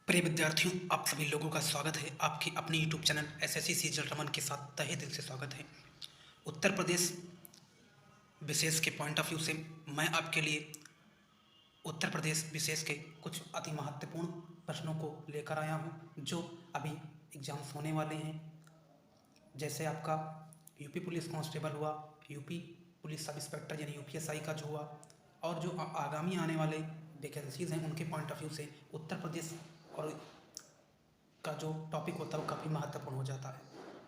प्रिय विद्यार्थियों, आप सभी लोगों का स्वागत है आपके अपने यूट्यूब चैनल एसएससी सीजल रमन के साथ तहे दिल से स्वागत है। उत्तर प्रदेश विशेष के पॉइंट ऑफ व्यू से मैं आपके लिए उत्तर प्रदेश विशेष के कुछ अति महत्वपूर्ण प्रश्नों को लेकर आया हूं जो अभी एग्जाम्स होने वाले हैं। जैसे आपका यूपी पुलिस कांस्टेबल हुआ, यूपी पुलिस सब इंस्पेक्टर यानी यूपीएसआई का जो हुआ, और जो आगामी आने वाले वैकेंसीज़ हैं उनके पॉइंट ऑफ व्यू से उत्तर प्रदेश और का जो टॉपिक होता है वो काफ़ी महत्वपूर्ण हो जाता है।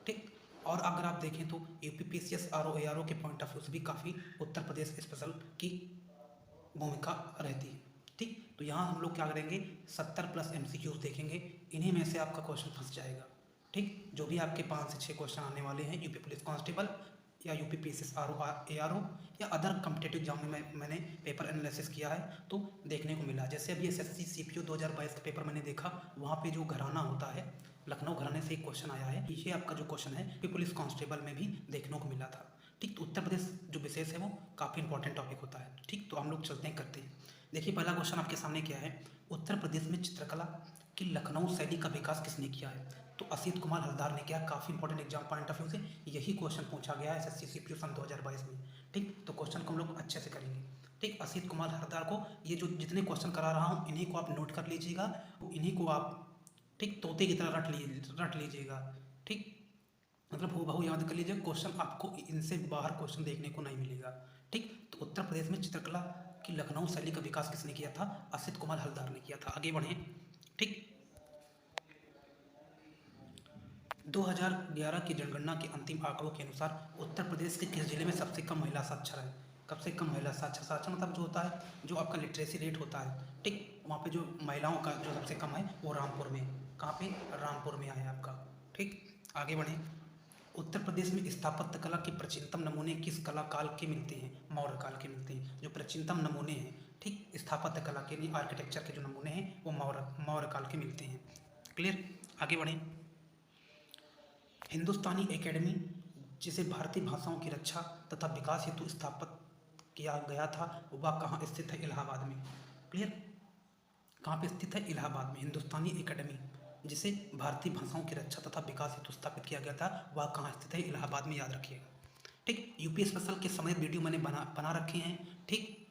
ठीक, और अगर आप देखें तो यूपीपीसीएस आरओ एआरओ के पॉइंट ऑफ व्यू से भी काफ़ी उत्तर प्रदेश स्पेशल की भूमिका रहती है। ठीक, तो यहाँ हम लोग क्या करेंगे, 70+ एमसीक्यूज देखेंगे। इन्हीं में से आपका क्वेश्चन फंस जाएगा। ठीक, जो भी आपके 5 से 6 क्वेश्चन आने वाले हैं यूपी पुलिस कांस्टेबल या यूपी पीसीएस आरओ एआरओ या अदर कम्पिटेटिव एग्जाम में मैंने पेपर एनालिसिस किया है तो देखने को मिला। जैसे अभी एसएससी सीपीओ 2022 का पेपर मैंने देखा, वहाँ पे जो घराना होता है, लखनऊ घराने से एक क्वेश्चन आया है। ये आपका जो क्वेश्चन है यूपी पुलिस कांस्टेबल में भी देखने को मिला था। ठीक, तो उत्तर प्रदेश जो विशेष है वो काफ़ी इंपॉर्टेंट टॉपिक होता है। ठीक, तो हम लोग चलते हैं, करते हैं। देखिए, पहला क्वेश्चन आपके सामने क्या है, उत्तर प्रदेश में चित्रकला की लखनऊ शैली का विकास किसने किया है? तो असित कुमार हलदार ने किया। काफ़ी important exam point of view से यही क्वेश्चन पूछा गया है एसएससी सीपीओ सन 2022 में। ठीक, तो क्वेश्चन को हम लोग अच्छे से करेंगे। ठीक, असित कुमार हलदार को, ये जो जितने क्वेश्चन करा रहा हूँ इन्हीं को आप नोट कर लीजिएगा, इन्हीं को आप ठीक तोते की तरह रट लीजिएगा। ठीक, मतलब हूबहू याद कर लीजिए, क्वेश्चन आपको इनसे बाहर क्वेश्चन देखने को नहीं मिलेगा। ठीक, तो उत्तर प्रदेश में चित्रकला की लखनऊ शैली का विकास किसने किया था? असित कुमार हलदार ने किया था। आगे बढ़ें। ठीक, 2011 की जनगणना के अंतिम आंकड़ों के अनुसार उत्तर प्रदेश के किस जिले में सबसे कम महिला साक्षर है? सबसे कम महिला साक्षर मतलब जो होता है, जो आपका लिटरेसी रेट होता है। ठीक, वहाँ पे जो महिलाओं का जो सबसे कम है वो रामपुर में। कहाँ पे? रामपुर में आया आपका। ठीक, आगे बढ़ें। उत्तर प्रदेश में स्थापत्य कला के प्राचीनतम नमूने किस कला काल के मिलते हैं? मौर्य काल के मिलते हैं। जो प्राचीनतम नमूने हैं, ठीक, स्थापत्य कला के आर्किटेक्चर के जो नमूने हैं वो मौर्य काल के मिलते हैं। क्लियर, आगे बढ़ें। हिंदुस्तानी एकेडमी, जिसे भारतीय भाषाओं की रक्षा तथा विकास हेतु स्थापित किया गया था, वह कहाँ स्थित है? इलाहाबाद में। क्लियर, कहाँ पे स्थित है? इलाहाबाद में। हिंदुस्तानी एकेडमी, जिसे भारतीय भाषाओं की रक्षा तथा विकास हेतु स्थापित किया गया था, वह कहाँ स्थित है? इलाहाबाद में, याद रखिएगा। ठीक, यूपी स्पेशल के समय वीडियो मैंने बना रखे हैं। ठीक,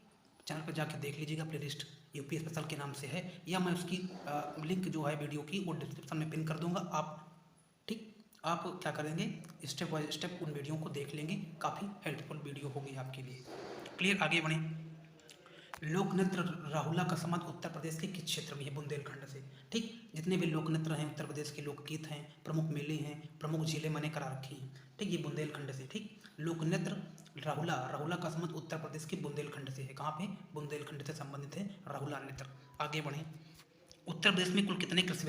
चैनल पर जाके देख लीजिएगा, प्लेलिस्ट यूपी स्पेशल के नाम से है, या मैं उसकी लिंक जो है वीडियो की वो डिस्क्रिप्शन में पिन कर दूंगा। आप ठीक, आप क्या करेंगे, स्टेप बाय स्टेप उन वीडियो को देख लेंगे। काफ़ी हेल्पफुल वीडियो होगी आपके लिए। क्लियर, आगे बढ़ें। लोक नृत्य राहुला का संबंध उत्तर प्रदेश के किस क्षेत्र में है? बुंदेलखंड से। ठीक, जितने भी लोक नृत्य हैं उत्तर प्रदेश के, लोकगीत हैं, प्रमुख मेले हैं, प्रमुख जिले मैंने करा रखी हैं। ठीक, ये बुंदेलखंड से। ठीक, लोक नृत्य राहुला का संबंध उत्तर प्रदेश के बुंदेलखंड से है। कहाँ पे? बुंदेलखंड से संबंधित है राहुला नृत्य। आगे बढ़ें। उत्तर प्रदेश में कुल कितने कृषि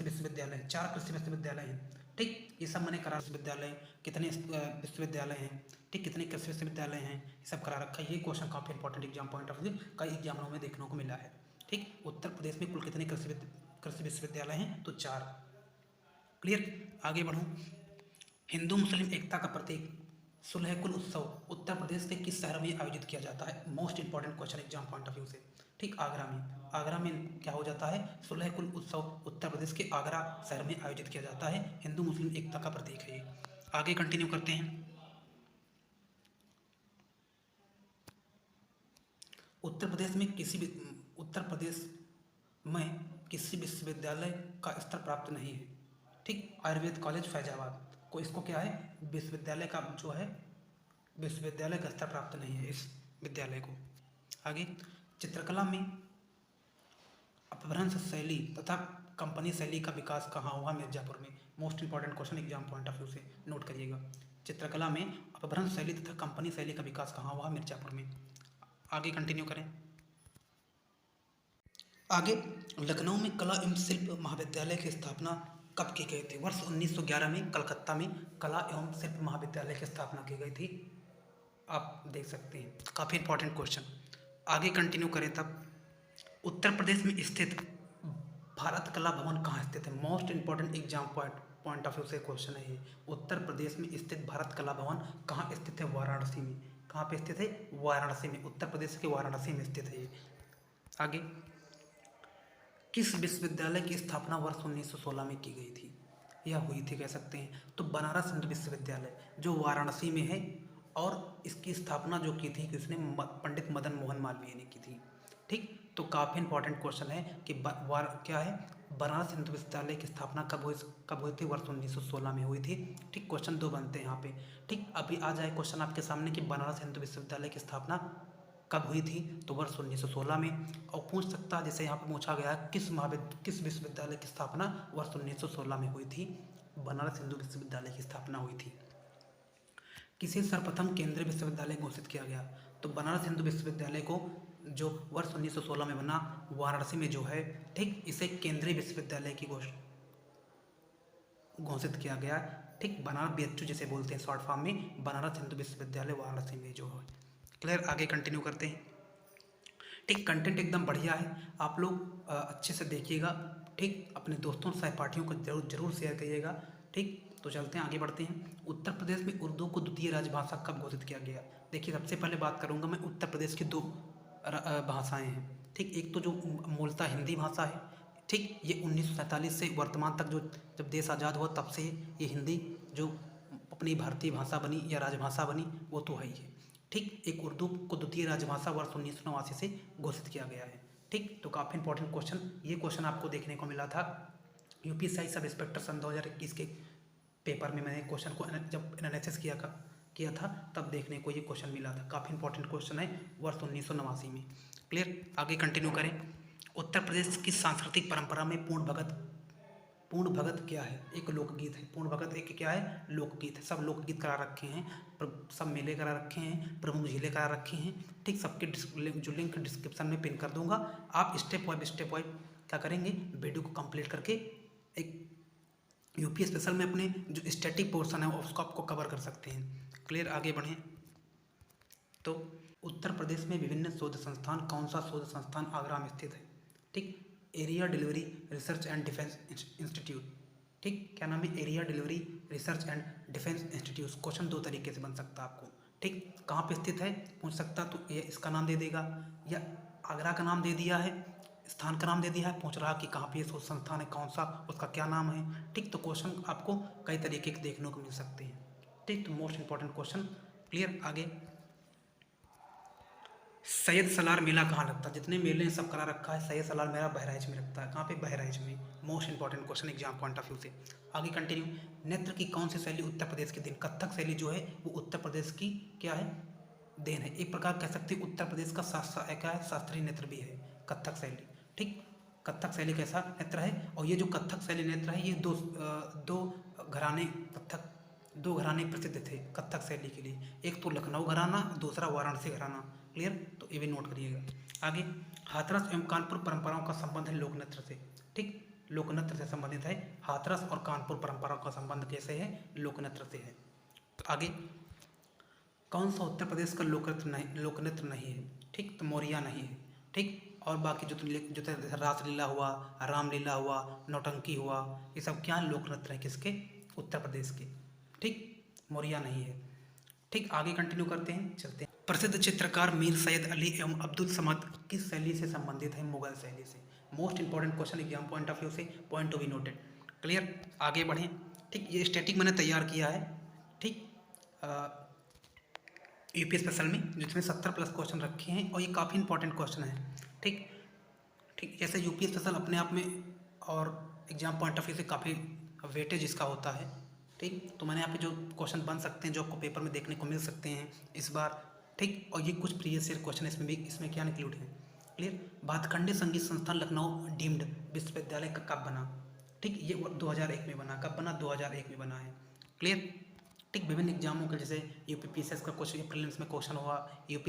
विश्वविद्यालय हैं? 4 कृषि विश्वविद्यालय हैं। ठीक, ये सब मैंने करा। विश्वविद्यालय कितने विश्वविद्यालय हैं? ठीक, कितने कृषि विश्वविद्यालय हैं, ये सब करा रखा है। ये क्वेश्चन काफ़ी important exam point of view कई एग्जामों में देखने को मिला है। ठीक, उत्तर प्रदेश में कुल कितने कृषि विश्वविद्यालय हैं? तो 4। क्लियर, आगे बढ़ूँ। हिंदू मुस्लिम एकता का प्रतीक सुलहकुल उत्सव उत्तर प्रदेश के किस शहर में आयोजित किया जाता है? Most important question exam point of view से। ठीक, आगरा में। आगरा में क्या हो जाता है? सुलहकुल उत्सव उत्तर प्रदेश के आगरा शहर में आयोजित किया जाता है। हिंदू मुस्लिम एकता का प्रतीक है ये। आगे कंटिन्यू करते हैं। उत्तर प्रदेश में किसी विश्वविद्यालय का स्तर प्राप्त नहीं है। ठीक, आयुर्वेद कॉलेज फैजाबाद को, इसको क्या है, विश्वविद्यालय का जो है, विश्वविद्यालय का स्तर प्राप्त नहीं है इस विद्यालय को। आगे, चित्रकला में अपभ्रंश शैली तथा कंपनी शैली का विकास कहाँ हुआ? मिर्जापुर में। Most important question exam point of view से, नोट करिएगा। चित्रकला में अपभ्रंश शैली तथा कंपनी शैली का विकास कहाँ हुआ? मिर्जापुर में। आगे कंटिन्यू करें। आगे, लखनऊ में कला एवं शिल्प महाविद्यालय की स्थापना कब की गई थी? वर्ष 1911 में कलकत्ता में कला एवं शिल्प महाविद्यालय की स्थापना की गई थी। आप देख सकते हैं, काफ़ी इंपॉर्टेंट क्वेश्चन। आगे कंटिन्यू करें तब। उत्तर प्रदेश में स्थित भारत कला भवन कहाँ स्थित है? Most important exam point of view से क्वेश्चन है ये। उत्तर प्रदेश में स्थित भारत कला भवन कहाँ स्थित है? वाराणसी में। कहाँ पे स्थित है? वाराणसी में। उत्तर प्रदेश के वाराणसी में स्थित है ये। आगे, किस विश्वविद्यालय की स्थापना वर्ष 1916 में की गई थी या हुई थी कह सकते हैं? तो बनारस हिंदू विश्वविद्यालय जो वाराणसी में है, और इसकी स्थापना जो की थी किसने? पंडित मदन मोहन मालवीय ने की थी। ठीक, तो काफ़ी इंपॉर्टेंट क्वेश्चन है कि क्या है, बनारस हिंदू विश्वविद्यालय की स्थापना कब हुई थी? वर्ष 1916 में हुई थी। ठीक, क्वेश्चन 2 बनते हैं यहाँ पे। ठीक, अभी आ जाए क्वेश्चन आपके सामने कि बनारस हिंदू विश्वविद्यालय की स्थापना कब हुई थी? तो वर्ष 1916 में। और पूछ सकता है, जैसे यहाँ पर पूछा गया है, किस विश्वविद्यालय की स्थापना वर्ष 1916 में हुई थी? बनारस हिंदू विश्वविद्यालय की स्थापना हुई थी। किसे सर्वप्रथम केंद्रीय विश्वविद्यालय घोषित किया गया? तो बनारस हिंदू विश्वविद्यालय को जो वर्ष 1916 में बना वाराणसी में जो है, ठीक, इसे केंद्रीय विश्वविद्यालय की घोषित किया गया। ठीक, बनारस BHU जिसे बोलते हैं शॉर्ट फॉर्म में, बनारस हिंदू विश्वविद्यालय वाराणसी में जो है। क्लियर, आगे कंटिन्यू करते हैं। ठीक, कंटेंट एकदम बढ़िया है, आप लोग अच्छे से देखिएगा। ठीक, अपने दोस्तों सहपाठियों को जरूर शेयर करिएगा। ठीक, तो चलते हैं, आगे बढ़ते हैं। उत्तर प्रदेश में उर्दू को द्वितीय राजभाषा कब घोषित किया गया? देखिए, सबसे पहले बात करूंगा मैं उत्तर प्रदेश की 2 भाषाएं हैं। ठीक, एक तो जो मूलतः हिंदी भाषा है, ठीक, ये 1947 से वर्तमान तक, जो जब देश आज़ाद हुआ तब से ये हिंदी जो अपनी भारतीय भाषा बनी या राजभाषा बनी, वो तो है ही है। ठीक, एक उर्दू को द्वितीय राजभाषा वर्ष 1989 से घोषित किया गया है। ठीक, तो काफ़ी इंपॉर्टेंट क्वेश्चन, ये क्वेश्चन आपको देखने को मिला था UPSI सब इंस्पेक्टर सन 2021 के पेपर में। मैंने क्वेश्चन को जब एनालिसिस किया था तब देखने को ये क्वेश्चन मिला था। काफ़ी इंपॉर्टेंट क्वेश्चन है वर्ष 1989 में। क्लियर, आगे कंटिन्यू करें। उत्तर प्रदेश की सांस्कृतिक परंपरा में पूर्ण भगत क्या है? एक लोकगीत है। पूर्ण भगत एक क्या है? लोकगीत है। सब लोकगीत करा रखे हैं, सब मेले करा रखे हैं, प्रमुख जिले करा रखे हैं। ठीक, सबके जो लिंक डिस्क्रिप्शन में पिन कर दूंगा। आप स्टेप वाइज क्या करेंगे, वीडियो को कंप्लीट करके एक UP स्पेशल में अपने जो स्टैटिक पोर्शन है उसको आपको कवर कर सकते हैं। क्लियर, आगे बढ़ें। तो उत्तर प्रदेश में विभिन्न शोध संस्थान, कौन सा शोध संस्थान आगरा में स्थित है? ठीक, area delivery research and defence institute. ठीक, क्या नाम है? Area delivery research and defence institute. Question 2 तरीके से बन सकता है आपको। ठीक, कहाँ पे स्थित है पूछ सकता, तो ये इसका नाम दे देगा, या आगरा का नाम दे दिया है, स्थान का नाम दे दिया है, पूछ रहा कि कहाँ पे ये शोध संस्थान है, कौन सा, उसका क्या नाम है। ठीक, तो क्वेश्चन आपको कई तरीके के देखने को मिल सकते हैं। ठीक, तो मोस्ट इंपॉर्टेंट क्वेश्चन। क्लियर, आगे। सैयद सलार मेला कहाँ लगता है? जितने मेले हैं सब करा रखा है। सैयद सलार मेला बहराइच में लगता है। कहाँ पे? बहराइच में। Most important question exam point of view से। आगे कंटिन्यू। नृत्य की कौन सी शैली उत्तर प्रदेश की देन? कथक शैली जो है वो उत्तर प्रदेश की क्या है? देन है। एक प्रकार कह सकते हैं उत्तर प्रदेश का क्या है? शास्त्रीय नृत्य भी है कथक शैली। ठीक, कथक शैली कैसा नृत्य है? और ये जो कथक शैली नृत्य है, ये दो घराने प्रसिद्ध थे कथक शैली के लिए। एक तो लखनऊ घराना, दूसरा वाराणसी घराना। क्लियर, तो ये भी नोट करिएगा। आगे, हाथरस एवं कानपुर परंपराओं का संबंध है लोक नृत्य से। ठीक, लोक नृत्य से संबंधित है। हाथरस और कानपुर परंपराओं का संबंध कैसे है? लोक नृत्य से है। तो आगे, कौन सा उत्तर प्रदेश का लोक नृत्य नहीं है? ठीक, तो मौर्या नहीं है। ठीक, और बाकी जो रासलीला हुआ, रामलीला हुआ, नौटंकी हुआ, ये सब क्या लोक नृत्य है? किसके? उत्तर प्रदेश के। ठीक, मौर्या नहीं है। ठीक, आगे कंटिन्यू करते हैं, चलते हैं। प्रसिद्ध चित्रकार मीर सैयद अली एवं अब्दुल समद किस शैली से संबंधित है? मुगल शैली से। Most important question exam point of view से, point to be noted. Clear, आगे बढ़ें। ठीक, ये स्टैटिक मैंने तैयार किया है। ठीक, UP स्पेशल में, जिसमें 70+ क्वेश्चन रखे हैं, और ये काफ़ी इंपॉर्टेंट क्वेश्चन है। ठीक, ठीक, जैसे UP स्पेशल अपने आप में और एग्जाम पॉइंट ऑफ व्यू से काफ़ी वेटेज इसका होता है। ठीक, तो मैंने यहाँ पे जो क्वेश्चन बन सकते हैं, जो आपको पेपर में देखने को मिल सकते हैं इस बार। ठीक, और ये कुछ प्रीवियस ईयर क्वेश्चन इसमें क्या इंक्लूड है। क्लियर, भातखंडे संगीत संस्थान लखनऊ डीम्ड विश्वविद्यालय का कब बना? ठीक, ये 2001 में बना। कब बना? 2001 में बना है। क्लियर, ठीक, विभिन्न एग्जामों के जैसे UP PCS का क्वेश्चन, प्रीलिम्स में क्वेश्चन हुआ, UP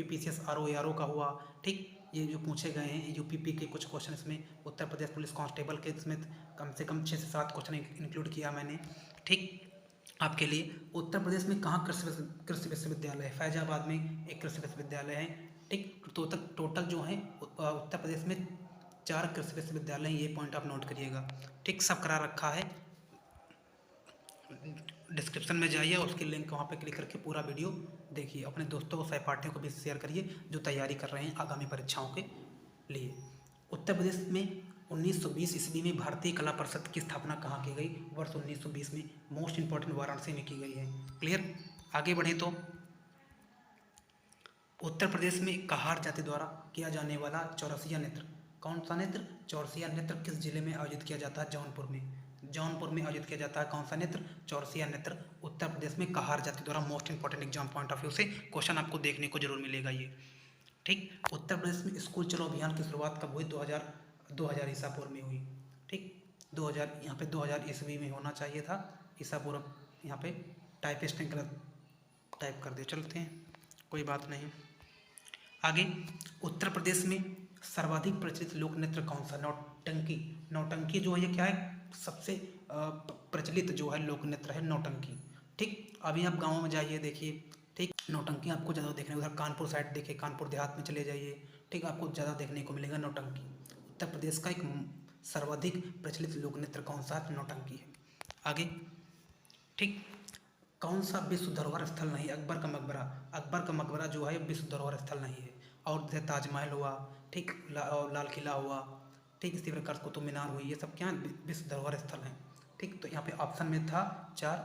PCS RO का हुआ। ठीक, ये जो पूछे गए हैं UPP के कुछ क्वेश्चन, इसमें उत्तर प्रदेश पुलिस कांस्टेबल के इसमें कम से कम 6 से 7 क्वेश्चन इंक्लूड किया मैंने। ठीक, आपके लिए उत्तर प्रदेश में कहाँ कृषि विश्वविद्यालय है? फैजाबाद में एक कृषि विश्वविद्यालय है। ठीक, तो टोटल जो है उत्तर प्रदेश में 4 कृषि विश्वविद्यालय, ये पॉइंट आप नोट करिएगा। ठीक, सब करा रखा है, डिस्क्रिप्शन में जाइए, उसकी लिंक वहाँ पे क्लिक करके पूरा वीडियो देखिए। अपने दोस्तों को, सहपाठियों को भी शेयर करिए जो तैयारी कर रहे हैं आगामी परीक्षाओं के लिए। उत्तर प्रदेश में 1920 ईस्वी में भारतीय कला परिषद की स्थापना कहाँ की गई? वर्ष 1920 में। मोस्ट इंपॉर्टेंट वाराणसी में की गई है। क्लियर। आगे बढ़े तो उत्तर प्रदेश में कहार जाति द्वारा किया जाने वाला चौरसिया नृत्य, कौन सा नृत्य? चौरसिया नृत्य किस जिले में आयोजित किया जाता है? जौनपुर में। जौनपुर में आयोजित किया जाता है कौन सा नृत्य? चौरसिया नृत्य उत्तर प्रदेश में कहार जाति द्वारा। Most important exam point of view से क्वेश्चन आपको देखने को जरूर मिलेगा ये। ठीक। उत्तर प्रदेश में स्कूल चलो अभियान की शुरुआत कब हुई? 2000 ईसा पूर्व में हुई। ठीक। 2000 यहाँ पे 2000 ईस्वी में होना चाहिए था। ईसा पूर्व यहाँ पे टाइपिस्ट ने गलत टाइप कर दिया। चलते हैं, कोई बात नहीं। आगे, उत्तर प्रदेश में सर्वाधिक प्रचलित लोक नृत्य कौन सा? नौटंकी। नौटंकी जो है ये क्या है? सबसे प्रचलित जो है लोक नृत्य है नौटंकी। ठीक। अभी आप गाँव में जाइए देखिए, ठीक, नौटंकी आपको ज़्यादा देखने, उधर कानपुर साइड देखिए, कानपुर देहात में चले जाइए, ठीक, आपको ज़्यादा देखने को मिलेगा नौटंकी। उत्तर प्रदेश का एक सर्वाधिक प्रचलित लोक नृत्य कौन सा? नौटंकी है। आगे, ठीक, कौन सा विश्व धरोहर स्थल नहीं? अकबर का मकबरा। अकबर का मकबरा जो है विश्व धरोहर स्थल नहीं है। और जैसे ताजमहल हुआ, ठीक, और लाल किला हुआ, ठीक, इसी प्रकार कुतुब मीनार हुई, ये सब क्या विश्व धरोहर स्थल हैं। ठीक। तो यहाँ पे ऑप्शन में था 4,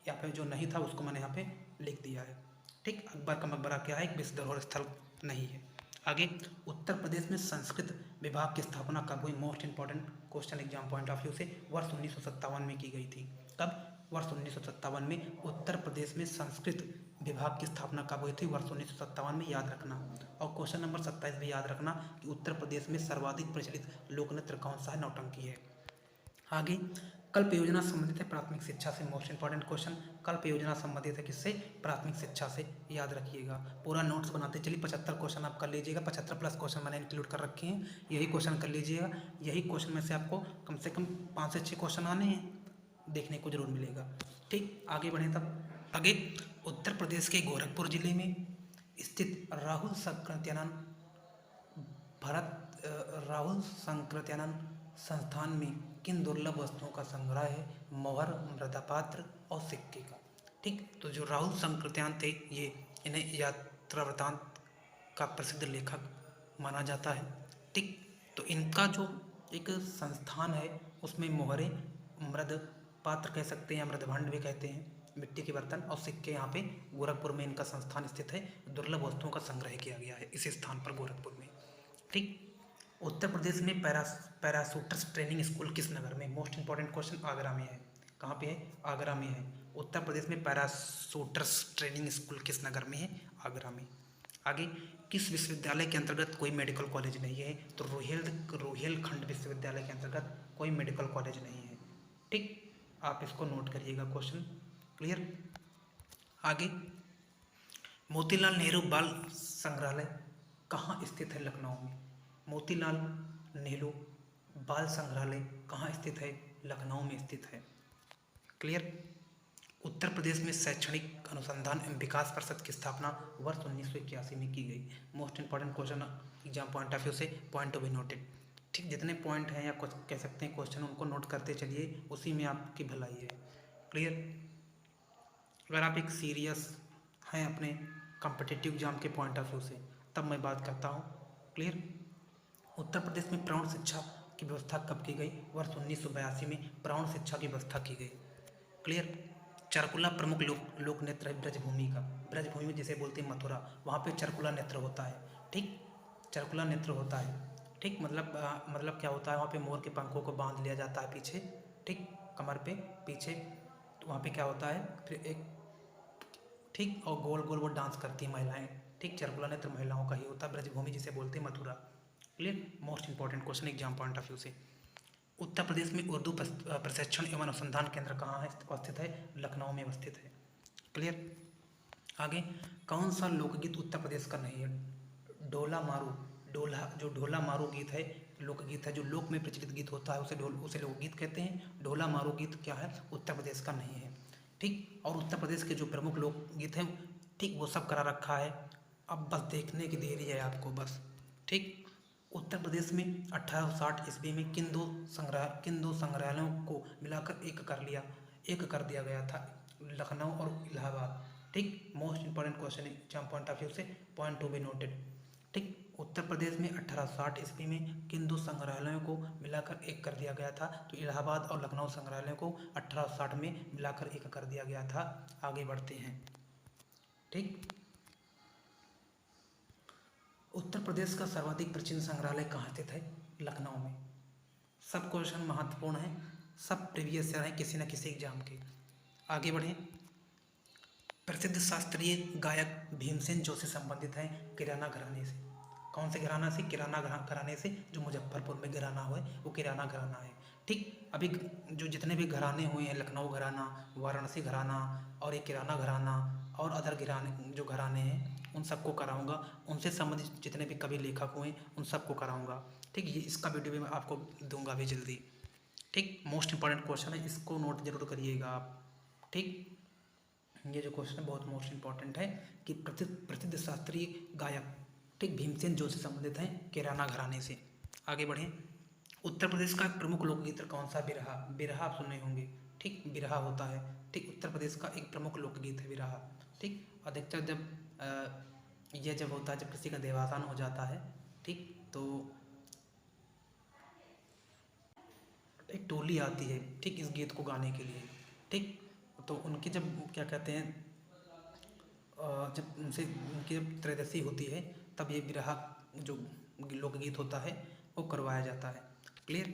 यहाँ पे जो नहीं था उसको मैंने यहाँ पे लिख दिया है। ठीक। अकबर का मकबरा क्या है? एक विश्व धरोहर स्थल नहीं है। आगे, उत्तर प्रदेश में संस्कृत विभाग की स्थापना कब हुई? Most important question exam point of view से। वर्ष 1957 में की गई थी। कब? वर्ष 1957 में उत्तर प्रदेश में संस्कृत विभाग की स्थापना कब हुई थी? वर्ष 1957 में, याद रखना। और क्वेश्चन नंबर 27 भी याद रखना कि उत्तर प्रदेश में सर्वाधिक प्रचलित लोक नृत्य कौन सा है? नौटंकी है। आगे, कल्प योजना संबंधित है प्राथमिक शिक्षा से। मोस्ट इंपॉर्टेंट क्वेश्चन, कल्प योजना संबंधित है किससे? प्राथमिक शिक्षा से। याद रखिएगा, पूरा नोट्स बनाते चलिए। 75 क्वेश्चन आप कर लीजिएगा, 75 प्लस क्वेश्चन मैंने इंक्लूड कर रखे हैं, यही क्वेश्चन कर लीजिएगा। यही क्वेश्चन में से आपको कम से कम 5 से 6 क्वेश्चन आने हैं, देखने को जरूर मिलेगा। ठीक। आगे बढ़ें तब। आगे, उत्तर प्रदेश के गोरखपुर जिले में स्थित राहुल संकृत्यानंद संस्थान में किन दुर्लभ वस्तुओं का संग्रह है? मोहर, मृदापात्र और सिक्के का। ठीक। तो जो राहुल संकृत्यानंद थे, ये इन्हें यात्रा वृतांत का प्रसिद्ध लेखक माना जाता है। ठीक। तो इनका जो एक संस्थान है उसमें मोहरे, मृद पात्र कह सकते हैं या मृदभांड भी कहते हैं, मिट्टी के बर्तन और सिक्के, यहाँ पे गोरखपुर में इनका संस्थान स्थित है। दुर्लभ वस्तुओं का संग्रह किया गया है इस स्थान पर, गोरखपुर में। ठीक। उत्तर प्रदेश में पैराशूटर्स ट्रेनिंग स्कूल किस नगर में? मोस्ट इंपॉर्टेंट क्वेश्चन, आगरा में है। कहाँ पे है? आगरा में है। उत्तर प्रदेश में पैराशूटर्स ट्रेनिंग स्कूल किस नगर में है? आगरा में। आगे, किस विश्वविद्यालय के अंतर्गत कोई मेडिकल कॉलेज नहीं है? तो रोहिलखंड विश्वविद्यालय के अंतर्गत कोई मेडिकल कॉलेज नहीं है। ठीक। आप इसको नोट करिएगा, क्वेश्चन। क्लियर। आगे, मोतीलाल नेहरू बाल संग्रहालय कहाँ स्थित है? लखनऊ में। मोतीलाल नेहरू बाल संग्रहालय कहाँ स्थित है? लखनऊ में स्थित है। क्लियर। उत्तर प्रदेश में शैक्षणिक अनुसंधान एवं विकास परिषद की स्थापना वर्ष 1981 में की गई। Most important question exam point of view से, पॉइंट टू बी नोटेड। ठीक। जितने पॉइंट हैं या कुछ कह सकते हैं क्वेश्चन, उनको नोट करते चलिए, उसी में आपकी भलाई है। क्लियर। अगर आप एक सीरियस हैं अपने कॉम्पिटिटिव एग्जाम के पॉइंट ऑफ व्यू से, तब मैं बात करता हूँ। क्लियर। उत्तर प्रदेश में प्रौढ़ शिक्षा की व्यवस्था कब की गई? वर्ष 1982 में प्रौढ़ शिक्षा की व्यवस्था की गई। क्लियर। चरकुला प्रमुख लोक नृत्य है ब्रजभूमि का। ब्रजभूमि जिसे बोलते हैं मथुरा, वहाँ पे चरकुला नृत्य होता है। ठीक। चरकुला नृत्य होता है। ठीक। मतलब क्या होता है, वहाँ पे मोर के पंखों को बांध लिया जाता है पीछे, ठीक, कमर पे पीछे। तो वहाँ पे क्या होता है, फिर एक, ठीक, और गोल गोल वो डांस करती हैं महिलाएं। ठीक। चरकुला नृत्य महिलाओं का ही होता है। ब्रजभूमि जिसे बोलते हैं Mathura. Clear. Most important question exam point of view से। उत्तर प्रदेश में उर्दू प्रशिक्षण एवं अनुसंधान केंद्र कहाँ है अवस्थित है? लखनऊ में अवस्थित है। क्लियर। आगे, कौन सा लोकगीत उत्तर प्रदेश का नहीं है? ढोला मारू। जो ढोला मारू गीत है, लोकगीत है, जो लोक में प्रचलित गीत होता है उसे लोकगीत कहते हैं। ढोला मारू गीत क्या है? उत्तर प्रदेश का नहीं है। ठीक। और उत्तर प्रदेश के जो प्रमुख लोकगीत हैं, ठीक, वो सब करा रखा है, अब बस देखने की देरी है आपको, बस। ठीक। उत्तर प्रदेश में 1860 ईस्वी में किन दो संग्रहालयों को मिलाकर एक कर दिया गया था? लखनऊ और इलाहाबाद। ठीक। Most important question exam point of view से, पॉइंट टू बी नोटेड। ठीक। उत्तर प्रदेश में 1860 ईस्वी में किन दो संग्रहालयों को मिलाकर एक कर दिया गया था? तो इलाहाबाद और लखनऊ संग्रहालय को 1860 में मिलाकर एक कर दिया गया था। आगे बढ़ते हैं। ठीक, उत्तर प्रदेश का सर्वाधिक प्राचीन संग्रहालय कहाँ स्थित है? लखनऊ में। सब क्वेश्चन महत्वपूर्ण हैं, सब प्रीवियस ईयर हैं किसी न किसी एग्जाम के। आगे बढ़ें। प्रसिद्ध शास्त्रीय गायक भीमसेन जोशी संबंधित हैं किराना घराने से। कौन से घराना से? किराना घराने से, जो मुजफ्फरपुर में घराना हुआ है वो किराना घराना है। ठीक, अभी जो जितने भी घराने हुए हैं, लखनऊ घराना, वाराणसी घराना और ये किराना घराना और अदर घराने जो घराने हैं उन सबको कराऊंगा। उनसे संबंधित जितने भी कवि लेखक हुए उन सबको कराऊंगा। ठीक, ये इसका वीडियो भी मैं आपको दूंगा भी जल्दी। ठीक, मोस्ट इंपॉर्टेंट क्वेश्चन है, इसको नोट जरूर करिएगा आप। ठीक, ये जो क्वेश्चन है बहुत मोस्ट इंपॉर्टेंट है कि प्रसिद्ध शास्त्रीय गायक, ठीक, भीमसेन जोशी संबंधित हैं किराना घराने से। आगे बढ़ें। उत्तर प्रदेश का प्रमुख लोकगीत कौन सा? बिरहा। बिरहा आप सुने होंगे। ठीक, बिरहा होता है। ठीक, उत्तर प्रदेश का एक प्रमुख लोकगीत है बिरहा। ठीक, अधिकतर जब यह जब होता है जब किसी का देहावसान हो जाता है, ठीक, तो एक टोली आती है, ठीक, इस गीत को गाने के लिए। ठीक, तो उनकी जब क्या कहते हैं जब उनसे उनकी जब त्रयोदशी होती है तब ये बिरहा जो लोकगीत होता है वो करवाया जाता है। क्लियर?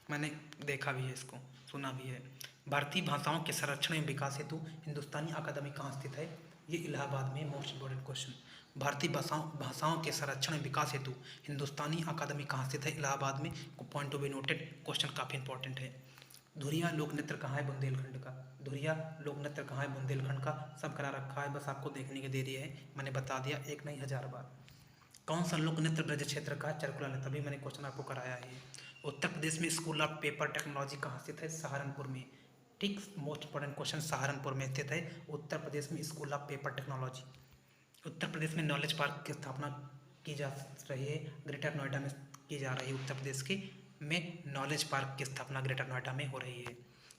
मैंने देखा भी है, इसको सुना भी है। भारतीय भाषाओं के संरक्षण एवं विकास हेतु हिंदुस्तानी अकादमी कहाँ स्थित है? ये इलाहाबाद में। Most important question. भारतीय भाषाओं के संरक्षण एवं विकास हेतु हिंदुस्तानी अकादमी कहाँ स्थित है? इलाहाबाद में। Point to be noted, question काफ़ी इंपॉर्टेंट है। धुरिया लोक नृत्य कहाँ है? बुंदेलखंड का। धुरिया लोक नृत्य कहाँ है? बुंदेलखंड का। सब करा रखा है, बस आपको देखने की देरी है। मैंने बता दिया, एक नहीं 1000 बार। कौन सा लोक नृत्य ब्रज क्षेत्र का? चरकुला नृत्य। अभी मैंने क्वेश्चन आपको कराया है। उत्तर प्रदेश में स्कूल ऑफ पेपर टेक्नोलॉजी कहाँ स्थित है? सहारनपुर में। ठीक, मोस्ट इंपॉर्टेंट क्वेश्चन, सहारनपुर में स्थित है उत्तर प्रदेश में school of paper technology. Uttar Pradesh में नॉलेज पार्क की स्थापना की जा रही है, ग्रेटर नोएडा में की जा रही है। उत्तर प्रदेश के में नॉलेज पार्क की स्थापना ग्रेटर नोएडा में हो रही है।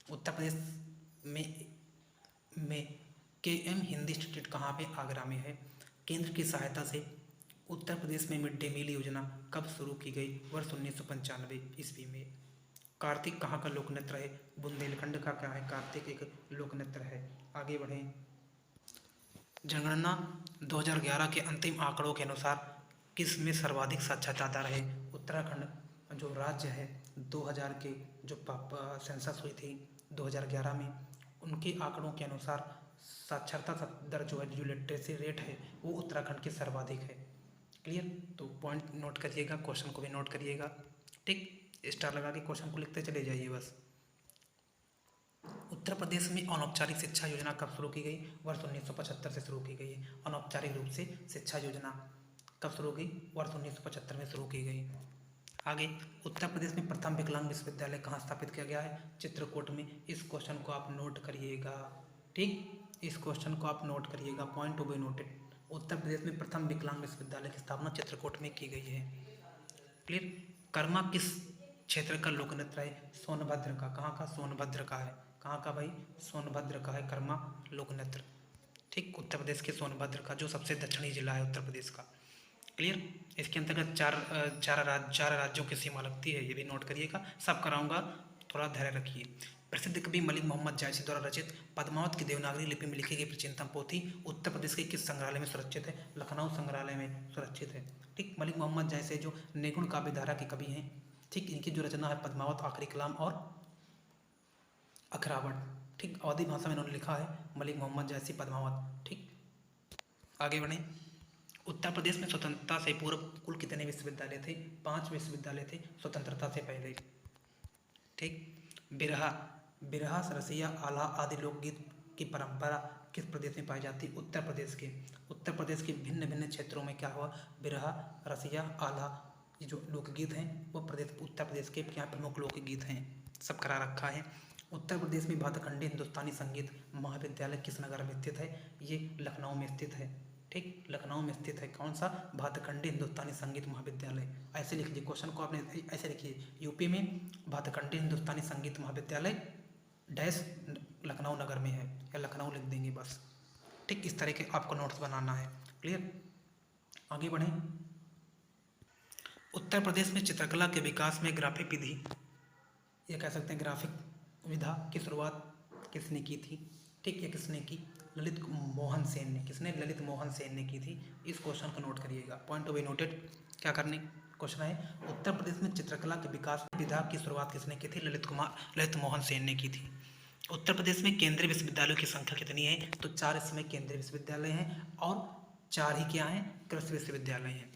उत्तर प्रदेश में KM हिंदी इंस्टीट्यूट कहाँ पे? आगरा में है। केंद्र की सहायता से उत्तर प्रदेश में मिड डे मील योजना कब शुरू की गई? वर्ष 1995 ईस्वी में। कार्तिक कहाँ का लोक नृत्य है? बुंदेलखंड का क्या है? कार्तिक एक लोक नृत्य है। आगे बढ़ें। जनगणना 2011 के अंतिम आंकड़ों के अनुसार किस में सर्वाधिक साक्षरता दर है? उत्तराखंड जो राज्य है 2000 के जो सेंसस हुई थी 2011 में, उनके आंकड़ों के अनुसार साक्षरता दर जो है, जो लिटरेसी रेट है, वो उत्तराखंड की सर्वाधिक है। क्लियर? तो पॉइंट नोट करिएगा, क्वेश्चन को भी नोट करिएगा। ठीक, स्टार लगा के क्वेश्चन को लिखते चले जाइए बस। उत्तर प्रदेश में अनौपचारिक शिक्षा योजना कब शुरू की गई? वर्ष 1975 से शुरू की गई है। अनौपचारिक रूप से शिक्षा योजना कब शुरू की? वर्ष 1975 में शुरू की गई। आगे, उत्तर प्रदेश में प्रथम विकलांग विश्वविद्यालय कहाँ स्थापित किया गया है? चित्रकूट में। इस क्वेश्चन को आप नोट करिएगा। ठीक, इस क्वेश्चन को आप नोट करिएगा, point to be noted. Uttar Pradesh में प्रथम विकलांग विश्वविद्यालय की स्थापना चित्रकूट में की गई है। क्लियर? कर्मा किस क्षेत्र का लोक नृत्य है? सोनभद्र का। कहाँ का? सोनभद्र का है। कहाँ का भाई? सोनभद्र का है कर्मा लोक नृत्य। ठीक, उत्तर प्रदेश के सोनभद्र का, जो सबसे दक्षिणी जिला है उत्तर प्रदेश का। क्लियर? इसके अंतर्गत चार राज्यों की सीमा लगती है, ये भी नोट करिएगा। सब कराऊंगा, थोड़ा धैर्य रखिए। प्रसिद्ध कवि मलिक मोहम्मद जायसी द्वारा रचित पद्मावत की देवनागरी लिपि में लिखी गई प्राचीनतम पोथी उत्तर प्रदेश के किस संग्रहालय में सुरक्षित है? लखनऊ संग्रहालय में सुरक्षित है। ठीक, मलिक मोहम्मद जायसी जो निगुण काव्य धारा के कवि हैं, ठीक, इनकी जो रचना है पद्मावत, आखिरी कलाम और अखरावट। ठीक, अवधी भाषा में इन्होंने लिखा है मलिक मोहम्मद जायसी पद्मावत। ठीक, आगे बढ़ें। उत्तर प्रदेश में स्वतंत्रता से पूर्व कुल कितने विश्वविद्यालय थे? 5 विश्वविद्यालय थे स्वतंत्रता से पहले। ठीक, बिरहा, रसिया, आला आदि लोकगीत की परंपरा किस प्रदेश में पाई जाती है? उत्तर प्रदेश के। उत्तर प्रदेश के भिन्न भिन्न क्षेत्रों में क्या हुआ? बिरहा, रसिया, आला, ये जो लोकगीत हैं वो उत्तर प्रदेश के क्या प्रमुख लोकगीत हैं, सब करा रखा है। उत्तर प्रदेश में भातखंडी हिंदुस्तानी संगीत महाविद्यालय किस नगर में स्थित है? ये लखनऊ में स्थित है। ठीक, लखनऊ में स्थित है। कौन सा? भातखंडी हिंदुस्तानी संगीत महाविद्यालय। ऐसे लिख लीजिए, क्वेश्चन को आपने ऐसे लिखिए, यूपी में भातखंडी हिंदुस्तानी संगीत महाविद्यालय डैश लखनऊ नगर में है, या लखनऊ लिख देंगे बस। ठीक, इस तरह के आपको नोट्स बनाना है। क्लियर? आगे बढ़ें। उत्तर प्रदेश में चित्रकला के विकास में ग्राफिक विधि, ये कह सकते हैं ग्राफिक विधा की शुरुआत किसने की थी? ठीक, ये किसने की? ललित मोहन सेन ने। किसने? ललित मोहन सेन ने की थी। इस क्वेश्चन को नोट करिएगा, पॉइंट टू बी नोटेड। क्या करने? क्वेश्चन है उत्तर प्रदेश में चित्रकला के विकास विधा की शुरुआत किसने की थी? ललित मोहन सेन ने की थी। उत्तर प्रदेश में केंद्रीय विश्वविद्यालयों की संख्या कितनी है? तो 4 इस समय केंद्रीय विश्वविद्यालय हैं और 4 ही क्या हैं? कृषि विश्वविद्यालय हैं।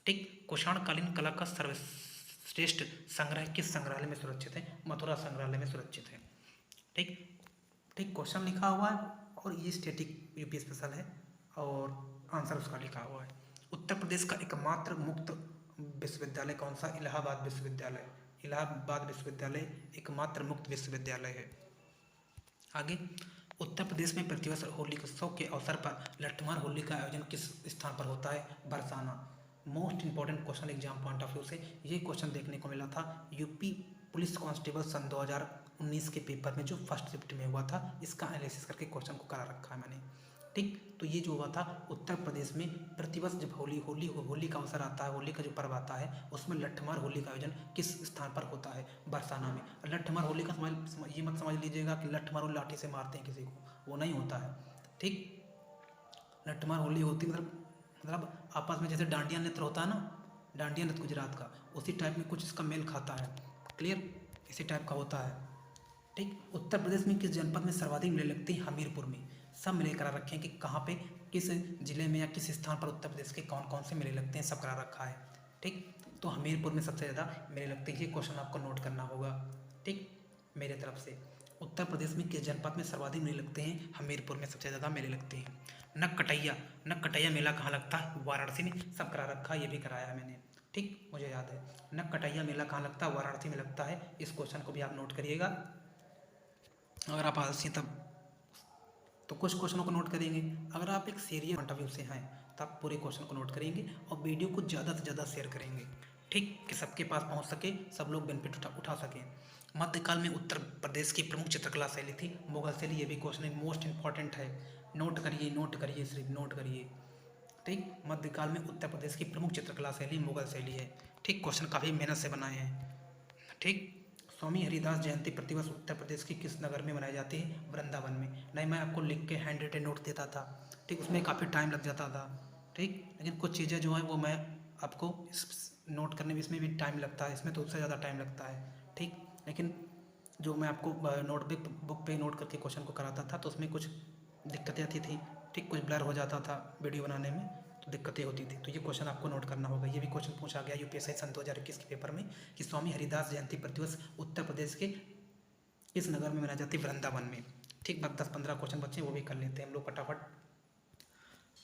ठीक, कुषाणकालीन कला का सर्वश्रेष्ठ संग्रह किस संग्रहालय में सुरक्षित है? मथुरा संग्रहालय में सुरक्षित है। ठीक ठीक, क्वेश्चन लिखा हुआ है और ये स्टैटिक यूपी स्पेशल है और आंसर उसका लिखा हुआ है। उत्तर प्रदेश का एकमात्र मुक्त विश्वविद्यालय कौन सा? इलाहाबाद विश्वविद्यालय। इलाहाबाद विश्वविद्यालय एकमात्र मुक्त विश्वविद्यालय है। आगे, उत्तर प्रदेश में प्रतिवर्ष होली उत्सव के अवसर पर लट्ठमार होली का आयोजन किस स्थान पर होता है? Barsana. Most important question exam point of view से ये क्वेश्चन देखने को मिला था यूपी पुलिस कांस्टेबल सन 2019 के पेपर में जो फर्स्ट शिफ्ट में हुआ था। इसका एनालिसिस करके क्वेश्चन को करा रखा है मैंने। ठीक, तो ये जो हुआ था उत्तर प्रदेश में प्रतिवर्ष जब होली का अवसर आता है, होली का जो पर्व आता है, उसमें लट्ठमार होली का आयोजन किस स्थान पर होता है? बरसाना में। लट्ठमार होली का ये मत समझ लीजिएगा कि लट्ठमार लाठी से मारते हैं किसी को, वो नहीं होता है। ठीक, लट्ठमार होली होती मतलब आपस में जैसे डांडिया नृत्य होता है ना, डांडिया नृत्य गुजरात का, उसी टाइप में कुछ इसका मेल खाता है। क्लियर? इसी टाइप का होता है। ठीक, उत्तर प्रदेश में किस जनपद में सर्वाधिक मेले लगते हैं? हमीरपुर में। सब मेले करा रखे हैं कि कहाँ पे, किस जिले में या किस स्थान पर उत्तर प्रदेश के कौन कौन से मेले लगते हैं, सब करा रखा है। ठीक, तो हमीरपुर में सबसे ज़्यादा मेले लगते हैं। ये क्वेश्चन आपको नोट करना होगा। ठीक, मेरे तरफ से उत्तर प्रदेश में किस जनपद में सर्वाधिक मेले लगते हैं? हमीरपुर में सबसे ज़्यादा मेले लगते हैं। नककटैया मेला कहाँ लगता है? वाराणसी में। सब करा रखा है, ये भी कराया है मैंने। ठीक, मुझे याद है। नककटैया मेला कहाँ लगता है? वाराणसी में लगता है। इस क्वेश्चन को भी आप नोट करिएगा। अगर आप आलसी तब तो कुछ क्वेश्चनों को नोट करेंगे। अगर आप एक सीरियस पॉइंट ऑफ व्यू से हैं तो आप पूरे क्वेश्चन को नोट करेंगे और वीडियो को ज़्यादा से ज़्यादा शेयर करेंगे। ठीक, कि सबके पास पहुंच सके, सब लोग बेनिफिट उठा सकें। मध्यकाल में उत्तर प्रदेश की प्रमुख चित्रकला शैली थी मुगल शैली। ये भी क्वेश्चन मोस्ट इंपॉर्टेंट है, नोट करिए, सिर्फ नोट करिए। ठीक, मध्यकाल में उत्तर प्रदेश की प्रमुख चित्रकला शैली मुगल शैली है। ठीक, क्वेश्चन काफ़ी मेहनत से बनाए हैं। ठीक, स्वामी हरिदास जयंती प्रतिवर्ष उत्तर प्रदेश के किस नगर में मनाई जाती है? वृंदावन में। नहीं, मैं आपको लिख के हैंड रिटन नोट देता था। ठीक, उसमें काफ़ी टाइम लग जाता था। ठीक, लेकिन कुछ चीज़ें जो हैं वो मैं आपको नोट करने में, इसमें भी टाइम लगता है, इसमें तो उससे ज़्यादा टाइम लगता है। ठीक, लेकिन जो मैं आपको बुक पे नोट करके क्वेश्चन को कराता था तो उसमें कुछ दिक्कतें आती थी। ठीक, कुछ ब्लर हो जाता था वीडियो बनाने में, तो दिक्कतें होती थी। तो ये क्वेश्चन आपको नोट करना होगा। ये भी क्वेश्चन पूछा गया यूपीएससी सन 2021 के पेपर में कि स्वामी हरिदास जयंती प्रतिवर्ष उत्तर प्रदेश के इस नगर में मनाई जाती है? वृंदावन में। ठीक, बस 10-15 क्वेश्चन बच्चे वो भी कर लेते हैं हम लोग फटाफट।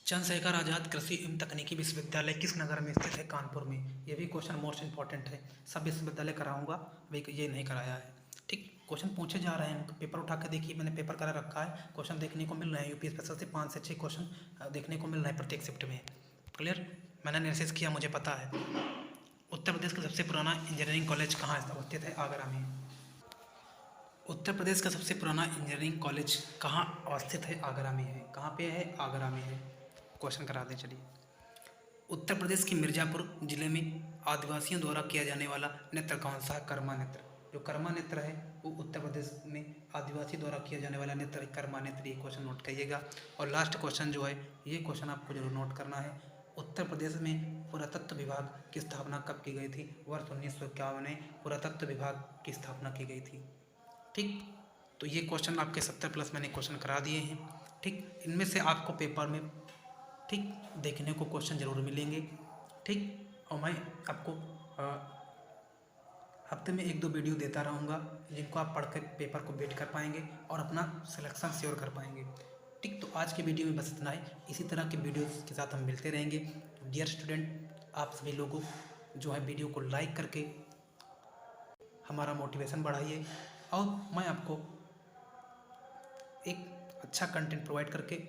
चंद्रशेखर आज़ाद कृषि एवं तकनीकी विश्वविद्यालय किस नगर में स्थित है? कानपुर में। ये भी क्वेश्चन मोस्ट इंपॉर्टेंट है। सब विश्वविद्यालय कराऊंगा, अभी ये नहीं कराया है। ठीक, क्वेश्चन पूछे जा रहे हैं, पेपर उठा के देखिए, मैंने पेपर करा रखा है। क्वेश्चन देखने को मिल रहे हैं यूपी स्पेशल से 5 से 6 क्वेश्चन देखने को मिल रहे हैं प्रत्येक शिफ्ट में। क्लियर? मैंने एनालिसिस किया, मुझे पता है। उत्तर प्रदेश का सबसे पुराना इंजीनियरिंग कॉलेज कहाँ स्थित है? आगरा में। उत्तर प्रदेश का सबसे पुराना इंजीनियरिंग कॉलेज कहाँ अवस्थित है? आगरा में है। कहाँ पे है? आगरा में है। क्वेश्चन करा दें, चलिए। उत्तर प्रदेश के मिर्ज़ापुर जिले में आदिवासियों द्वारा किया जाने वाला नृत्य कौन सा है? कर्मा नृत्य। जो कर्मा नृत्य है वो उत्तर प्रदेश में आदिवासी द्वारा किया जाने वाला नृत्य है कर्मा नृत्य। ये क्वेश्चन नोट करिएगा। और लास्ट क्वेश्चन जो है, ये क्वेश्चन आपको जरूर नोट करना है। उत्तर प्रदेश में पुरातत्व विभाग की स्थापना कब की गई थी? वर्ष 1951 में पुरातत्व विभाग की स्थापना की गई थी। ठीक, तो ये क्वेश्चन आपके 70+ मैंने क्वेश्चन करा दिए हैं। ठीक, इनमें से आपको पेपर में ठीक देखने को क्वेश्चन ज़रूर मिलेंगे। ठीक, और मैं आपको हफ्ते में 1-2 वीडियो देता रहूँगा जिनको आप पढ़ कर पेपर को बेट कर पाएंगे और अपना सिलेक्शन श्योर कर पाएंगे। ठीक, तो आज के वीडियो में बस इतना ही। इसी तरह के वीडियोस के साथ हम मिलते रहेंगे। डियर स्टूडेंट, आप सभी लोगों जो है वीडियो को लाइक करके हमारा मोटिवेशन बढ़ाइए और मैं आपको एक अच्छा कंटेंट प्रोवाइड करके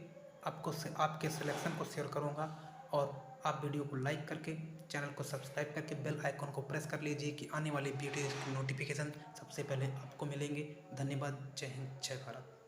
आपके सिलेक्शन को शेयर करूंगा। और आप वीडियो को लाइक करके चैनल को सब्सक्राइब करके बेल आइकन को प्रेस कर लीजिए कि आने वाली वीडियो की नोटिफिकेशन सबसे पहले आपको मिलेंगे। धन्यवाद। जय हिंद, जय भारत।